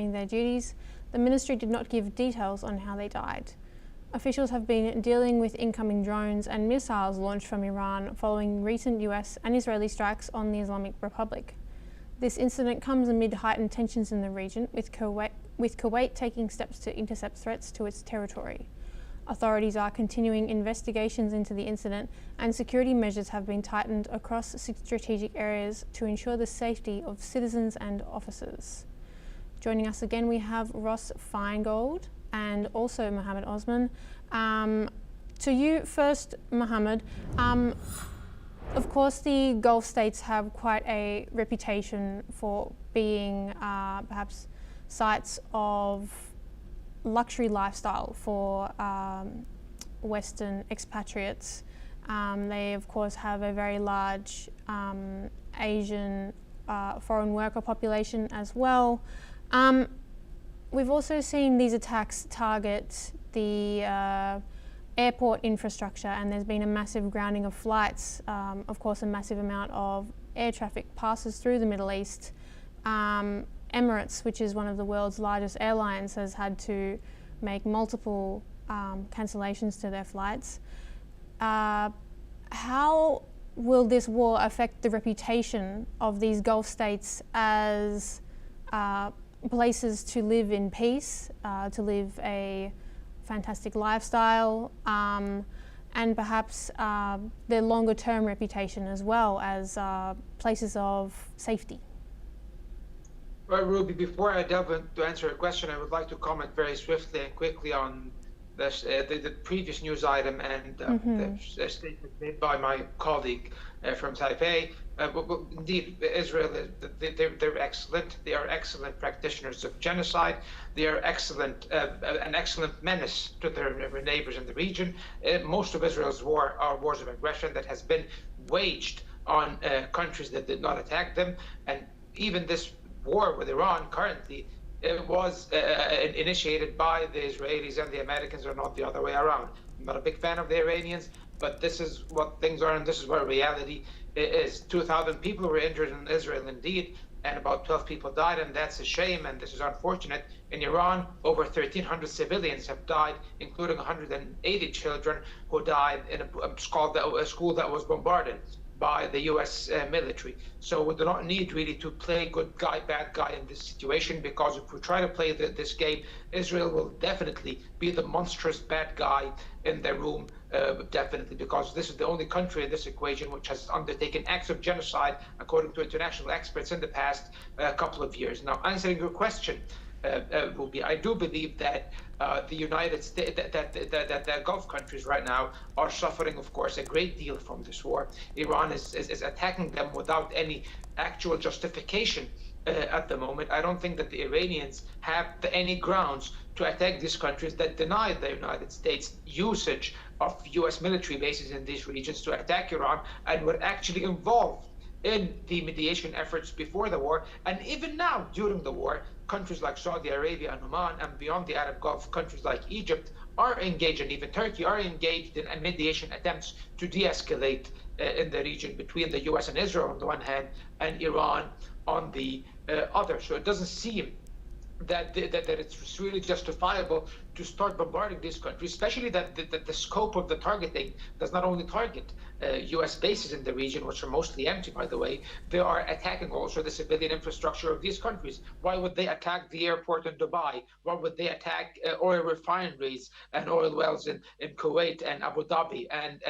their duties, the ministry did not give details on how they died. Officials have been dealing with incoming drones and missiles launched from Iran following recent US and Israeli strikes on the Islamic Republic. This incident comes amid heightened tensions in the region, with Kuwait taking steps to intercept threats to its territory. Authorities are continuing investigations into the incident, and security measures have been tightened across strategic areas to ensure the safety of citizens and officers. Joining us again, we have Ross Feingold and also Mohammed Osman. To you first, Mohammed. Of course, the Gulf states have quite a reputation for being perhaps sites of luxury lifestyle for Western expatriates. They, of course, have a very large Asian foreign worker population as well. We've also seen these attacks target the airport infrastructure, and there's been a massive grounding of flights. Of course, a massive amount of air traffic passes through the Middle East. Emirates, which is one of the world's largest airlines, has had to make multiple cancellations to their flights. How will this war affect the reputation of these Gulf states as places to live in peace, to live a fantastic lifestyle, and perhaps their longer term reputation as well as places of safety? Well, Ruby, before I delve in to answer your question, I would like to comment very swiftly and quickly on the previous news item and the statement made by my colleague from Taipei. Indeed, Israel, they're excellent. They are excellent practitioners of genocide. They are an excellent menace to their neighbors in the region. Most of Israel's war are wars of aggression that has been waged on countries that did not attack them. And even this war with Iran currently, it was initiated by the Israelis and the Americans, or not the other way around. I'm not a big fan of the Iranians, but this is what things are, and this is where reality is. 2,000 people were injured in Israel indeed, and about 12 people died, and that's a shame, and this is unfortunate. In Iran, over 1,300 civilians have died, including 180 children who died in a school that was bombarded by the US military. So we do not need really to play good guy, bad guy in this situation, because if we try to play this game, Israel will definitely be the monstrous bad guy in the room, definitely, because this is the only country in this equation which has undertaken acts of genocide, according to international experts, in the past couple of years. Now, answering your question, Ruby, I do believe that the United States, that the Gulf countries right now are suffering, of course, a great deal from this war. Iran is attacking them without any actual justification at the moment. I don't think that the Iranians have any grounds to attack these countries that deny the United States usage of US military bases in these regions to attack Iran, and were actually involved in the mediation efforts before the war. And even now, during the war, countries like Saudi Arabia and Oman, and beyond the Arab Gulf, countries like Egypt are engaged, and even Turkey are engaged in mediation attempts to de-escalate in the region between the US and Israel on the one hand, and Iran on the other. So it doesn't seem that it's really justifiable to start bombarding these countries, especially that the scope of the targeting does not only target US bases in the region, which are mostly empty, by the way. They are attacking also the civilian infrastructure of these countries. Why would they attack the airport in Dubai? Why would they attack oil refineries and oil wells in Kuwait and Abu Dhabi and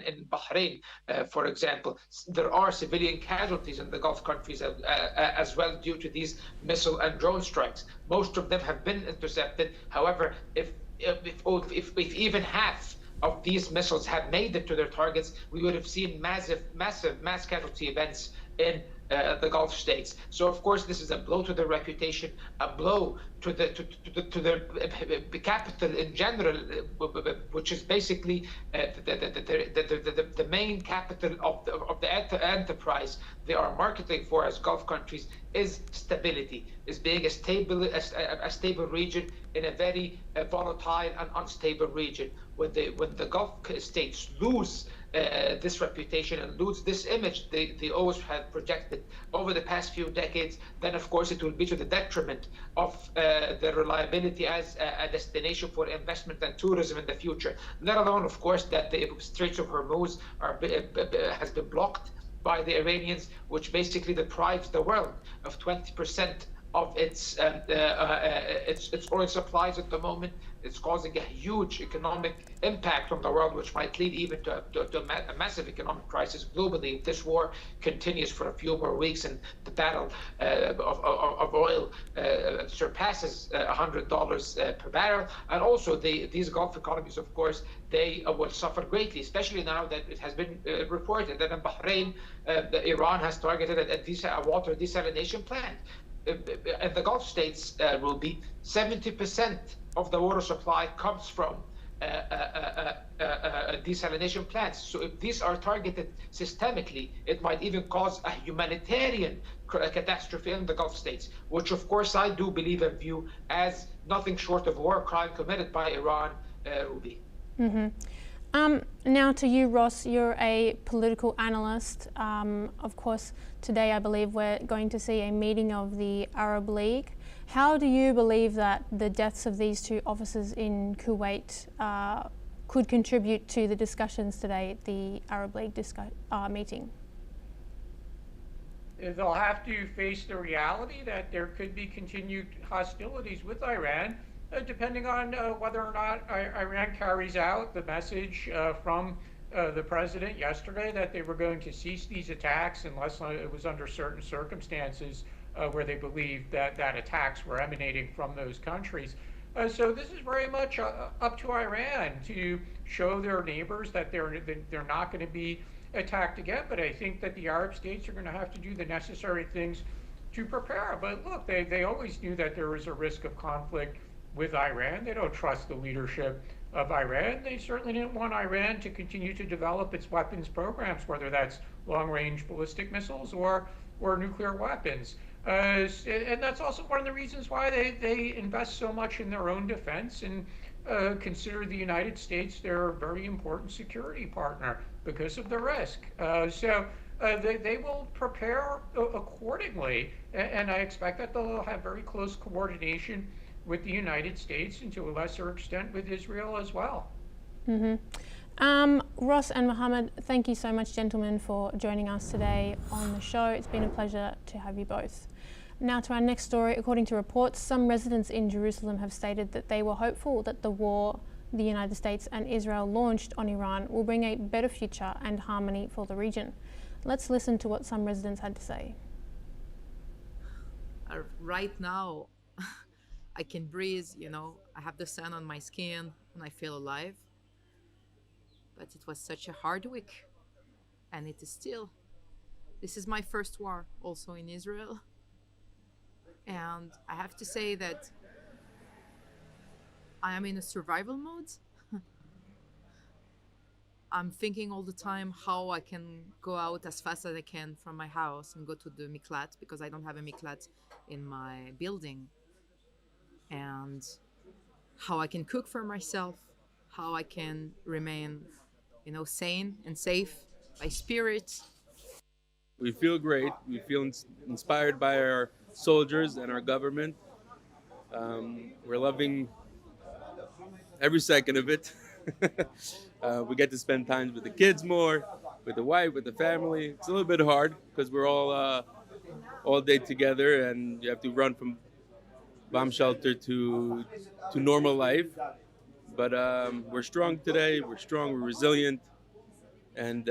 in Bahrain, for example? There are civilian casualties in the Gulf countries as well due to these missile and drone strikes. Most of them have been intercepted. However, if even half of these missiles had made it to their targets, we would have seen mass casualty events in the Gulf states. So of course this is a blow to their reputation, a blow to the capital in general, which is basically the main capital of the enterprise they are marketing for as Gulf countries is stability, is being a stable region in a very volatile and unstable region. When the Gulf states lose this reputation and lose this image they always have projected over the past few decades, then of course it will be to the detriment of the reliability as a destination for investment and tourism in the future. Let alone, of course, that the Straits of Hormuz has been blocked by the Iranians, which basically deprives the world of 20% of its oil supplies at the moment. It's causing a huge economic impact on the world, which might lead even to a massive economic crisis globally if this war continues for a few more weeks and the barrel of oil surpasses $100 per barrel. And also these Gulf economies, of course, they will suffer greatly, especially now that it has been reported that in Bahrain, Iran has targeted a water desalination plant. And the Gulf states will be 70% of the water supply comes from desalination plants. So if these are targeted systemically, it might even cause a humanitarian catastrophe in the Gulf states, which of course I do believe and view as nothing short of a war crime committed by Iran, Ruby. Mm-hmm. Now to you, Ross, you're a political analyst. Of course, today I believe we're going to see a meeting of the Arab League. How do you believe that the deaths of these two officers in Kuwait could contribute to the discussions today at the Arab League meeting? They'll have to face the reality that there could be continued hostilities with Iran, depending on whether or not Iran carries out the message from the president yesterday that they were going to cease these attacks unless it was under certain circumstances where they believed that attacks were emanating from those countries. So this is very much up to Iran to show their neighbors that they're not going to be attacked again. But I think that the Arab states are going to have to do the necessary things to prepare. But look, they always knew that there was a risk of conflict with Iran. They don't trust the leadership of Iran. They certainly didn't want Iran to continue to develop its weapons programs, whether that's long-range ballistic missiles or nuclear weapons. And that's also one of the reasons why they invest so much in their own defense and consider the United States their very important security partner because of the risk. So they will prepare accordingly, and I expect that they'll have very close coordination with the United States and to a lesser extent with Israel as well. Mm-hmm. Ross and Mohammed, thank you so much, gentlemen, for joining us today on the show. It's been a pleasure to have you both. Now to our next story. According to reports, some residents in Jerusalem have stated that they were hopeful that the war the United States and Israel launched on Iran will bring a better future and harmony for the region. Let's listen to what some residents had to say. Right now, I can breathe, I have the sun on my skin and I feel alive. But it was such a hard week, and it is still. This is my first war also in Israel. And I have to say that I am in a survival mode. I'm thinking all the time how I can go out as fast as I can from my house and go to the miklat, because I don't have a miklat in my building. And how I can cook for myself, how I can remain, sane and safe by spirit. We feel great. We feel inspired by our soldiers and our government. We're loving every second of it. We get to spend time with the kids more, with the wife, with the family. It's a little bit hard because we're all day together, and you have to run from bomb shelter to normal life. But we're strong today. We're strong. We're resilient, and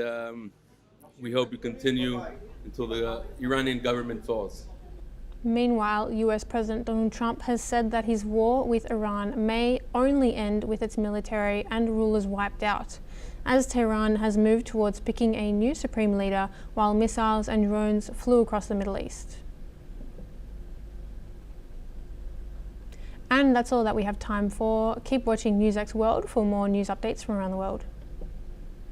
we hope we continue until the Iranian government falls. Meanwhile, US President Donald Trump has said that his war with Iran may only end with its military and rulers wiped out, as Tehran has moved towards picking a new supreme leader while missiles and drones flew across the Middle East. And that's all that we have time for. Keep watching NewsX World for more news updates from around the world.